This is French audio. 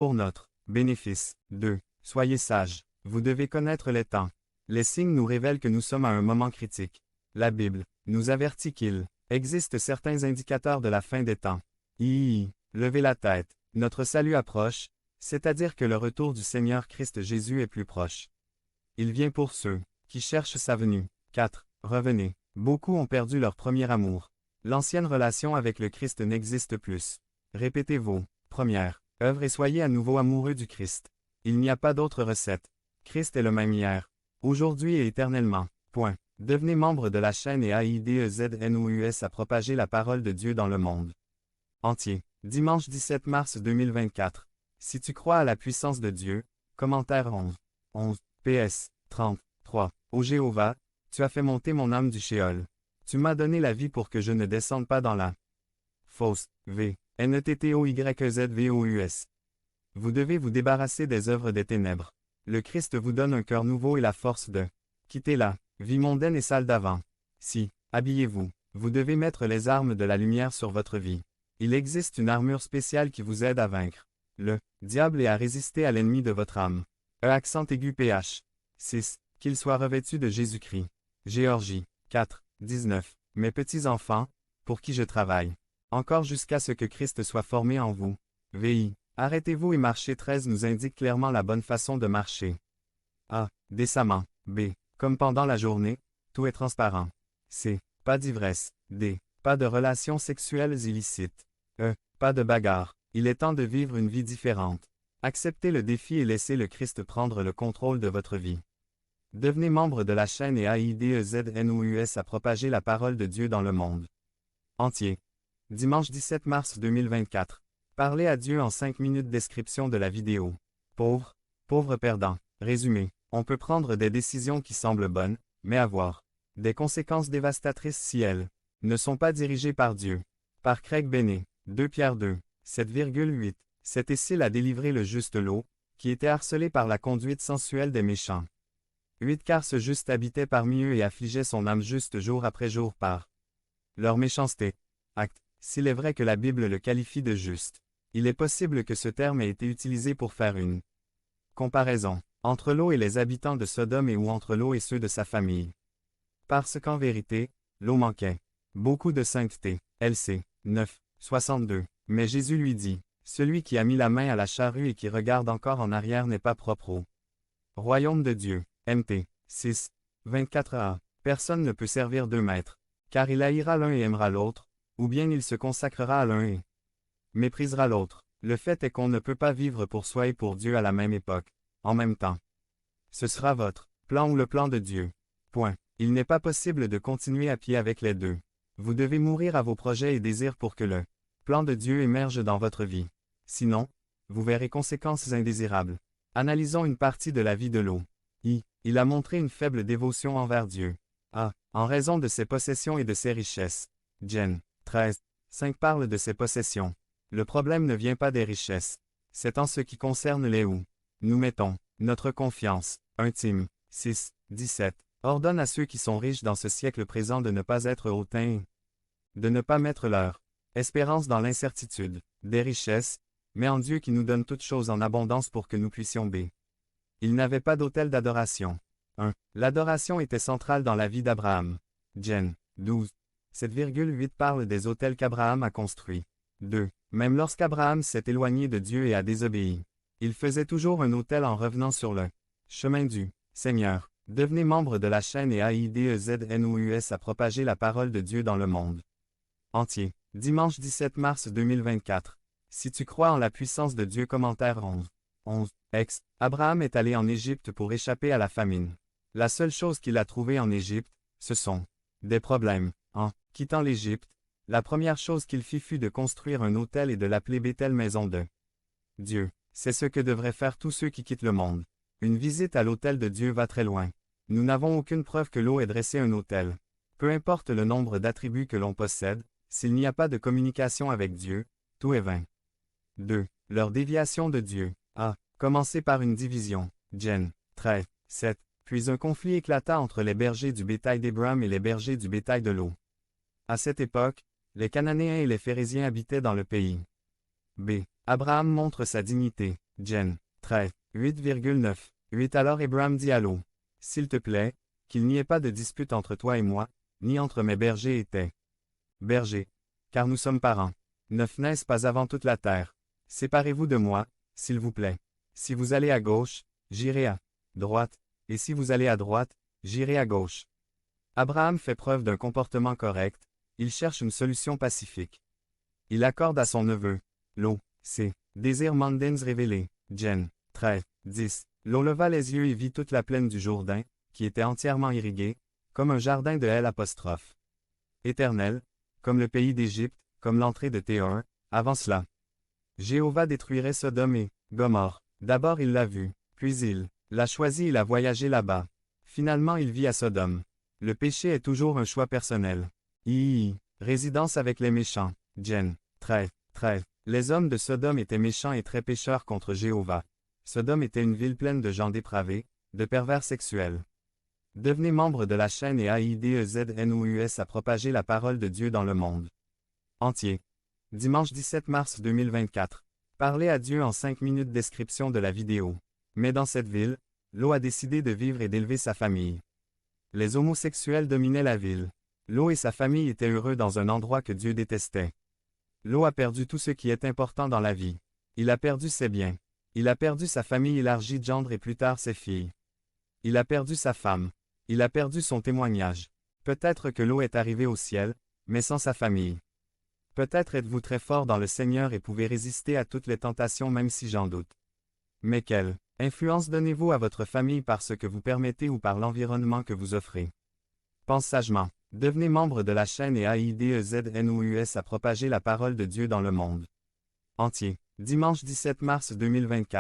Pour notre bénéfice. 2. Soyez sages. Vous devez connaître les temps. Les signes nous révèlent que nous sommes à un moment critique. La Bible nous avertit qu'il existe certains indicateurs de la fin des temps. Levez la tête. Notre salut approche, c'est-à-dire que le retour du Seigneur Christ Jésus est plus proche. Il vient pour ceux qui cherchent sa venue. 4. Revenez. Beaucoup ont perdu leur premier amour. L'ancienne relation avec le Christ n'existe plus. Répétez vos premières œuvres et soyez à nouveau amoureux du Christ. Il n'y a pas d'autre recette. Christ est le même hier, aujourd'hui et éternellement. Point. Devenez membre de la chaîne et AIDEZNOUS à propager la parole de Dieu dans le monde entier. Dimanche 17 mars 2024. Si tu crois à la puissance de Dieu, commentaire 11. PS 33. Ô Jéhovah, tu as fait monter mon âme du Sheol. Tu m'as donné la vie pour que je ne descende pas dans la fosse. NETTOYZVOUS. Vous devez vous débarrasser des œuvres des ténèbres. Le Christ vous donne un cœur nouveau et la force de quitter la vie mondaine et sale d'avant. Si, habillez-vous, vous devez mettre les armes de la lumière sur votre vie. Il existe une armure spéciale qui vous aide à vaincre le diable et à résister à l'ennemi de votre âme. Accent aigu PH. 6. Qu'il soit revêtu de Jésus-Christ. Géorgie. 4. 19. Mes petits enfants, pour qui je travaille. Encore jusqu'à ce que Christ soit formé en vous. VI. Arrêtez-vous et marchez 13 nous indique clairement la bonne façon de marcher. A. Décemment. B. Comme pendant la journée, tout est transparent. C. Pas d'ivresse. D. Pas de relations sexuelles illicites. E. Pas de bagarre. Il est temps de vivre une vie différente. Acceptez le défi et laissez le Christ prendre le contrôle de votre vie. Devenez membre de la chaîne et AIDEZNOUS à propager la parole de Dieu dans le monde entier. Dimanche 17 mars 2024. Parlez à Dieu en 5 minutes. Description de la vidéo. Pauvre perdant. Résumé. On peut prendre des décisions qui semblent bonnes, mais avoir des conséquences dévastatrices si elles ne sont pas dirigées par Dieu. Par Craig Bennett. 2 Pierre 2. 7,8. C'est Écile a délivré le juste Lot, qui était harcelé par la conduite sensuelle des méchants. 8 Car ce juste habitait parmi eux et affligeait son âme juste jour après jour par leur méchanceté. Acte. S'il est vrai que la Bible le qualifie de juste, il est possible que ce terme ait été utilisé pour faire une comparaison entre Lot et les habitants de Sodome et ou entre Lot et ceux de sa famille. Parce qu'en vérité, Lot manquait beaucoup de sainteté. LC. 9. 62. Mais Jésus lui dit, celui qui a mis la main à la charrue et qui regarde encore en arrière n'est pas propre au royaume de Dieu. MT. 6. 24a. Personne ne peut servir 2 maîtres, car il haïra l'un et aimera l'autre, ou bien il se consacrera à l'un et méprisera l'autre. Le fait est qu'on ne peut pas vivre pour soi et pour Dieu à la même époque, en même temps. Ce sera votre plan ou le plan de Dieu. Point. Il n'est pas possible de continuer à pied avec les deux. Vous devez mourir à vos projets et désirs pour que le plan de Dieu émerge dans votre vie. Sinon, vous verrez conséquences indésirables. Analysons une partie de la vie de Lot. Il a montré une faible dévotion envers Dieu. A. En raison de ses possessions et de ses richesses. Gen. 13. 5 parle de ses possessions. Le problème ne vient pas des richesses. C'est en ce qui concerne les où nous mettons notre confiance. 1 Tim. 6. 17. Ordonne à ceux qui sont riches dans ce siècle présent de ne pas être hautains, de ne pas mettre leur espérance dans l'incertitude des richesses, mais en Dieu qui nous donne toutes choses en abondance pour que nous puissions b. Il n'avait pas d'autel d'adoration. 1. L'adoration était centrale dans la vie d'Abraham. Gen. 12. 7,8 parle des autels qu'Abraham a construits. 2. Même lorsqu'Abraham s'est éloigné de Dieu et a désobéi, il faisait toujours un autel en revenant sur le chemin du Seigneur. Devenez membre de la chaîne et AIDEZNOUS à propager la parole de Dieu dans le monde entier. Dimanche 17 mars 2024. Si tu crois en la puissance de Dieu. Commentaire 11. Abraham est allé en Égypte pour échapper à la famine. La seule chose qu'il a trouvée en Égypte, ce sont des problèmes. En quittant l'Égypte, la première chose qu'il fit fut de construire un autel et de l'appeler Béthel, maison de Dieu. C'est ce que devraient faire tous ceux qui quittent le monde. Une visite à l'autel de Dieu va très loin. Nous n'avons aucune preuve que Lot ait dressé un autel. Peu importe le nombre d'attributs que l'on possède, s'il n'y a pas de communication avec Dieu, tout est vain. 2. Leur déviation de Dieu. A. Commencé par une division. Gen. 13. 7. Puis un conflit éclata entre les bergers du bétail d'Abraham et les bergers du bétail de Lot. À cette époque, les Cananéens et les Phérésiens habitaient dans le pays. B. Abraham montre sa dignité. Jen. Trait. 8,9. 8 Alors Abraham dit à l'eau. S'il te plaît, qu'il n'y ait pas de dispute entre toi et moi, ni entre mes bergers et tes bergers. Car nous sommes parents. 9 N'est-ce pas avant toute la terre? Séparez-vous de moi, s'il vous plaît. Si vous allez à gauche, j'irai à droite, et si vous allez à droite, j'irai à gauche. Abraham fait preuve d'un comportement correct, il cherche une solution pacifique. Il accorde à son neveu, l'eau, ses désirs mondains révélés. Jen. 13. 10. L'eau leva les yeux et vit toute la plaine du Jourdain, qui était entièrement irriguée, comme un jardin de L'. Éternel, comme le pays d'Égypte, comme l'entrée de Théor, avant cela. Jéhovah détruirait Sodome et Gomorrhe. D'abord il l'a vu, puis il l'a choisi et l'a voyagé là-bas. Finalement il vit à Sodome. Le péché est toujours un choix personnel. Résidence avec les méchants. Jen. 13. 13. Les hommes de Sodome étaient méchants et très pécheurs contre Jéhovah. Sodome était une ville pleine de gens dépravés, de pervers sexuels. Devenez membre de la chaîne et AIDEZNOUS à propager la parole de Dieu dans le monde entier. Dimanche 17 mars 2024. Parlez à Dieu en 5 minutes. Description de la vidéo. Mais dans cette ville, Lot a décidé de vivre et d'élever sa famille. Les homosexuels dominaient la ville. Lot et sa famille étaient heureux dans un endroit que Dieu détestait. Lot a perdu tout ce qui est important dans la vie. Il a perdu ses biens. Il a perdu sa famille élargie, gendre et plus tard ses filles. Il a perdu sa femme. Il a perdu son témoignage. Peut-être que Lot est arrivé au ciel, mais sans sa famille. Peut-être êtes-vous très fort dans le Seigneur et pouvez résister à toutes les tentations même si j'en doute. Mais quelle influence donnez-vous à votre famille par ce que vous permettez ou par l'environnement que vous offrez? Pense sagement. Devenez membre de la chaîne et AIDEZNOUS à propager la parole de Dieu dans le monde entier. Dimanche 17 mars 2024.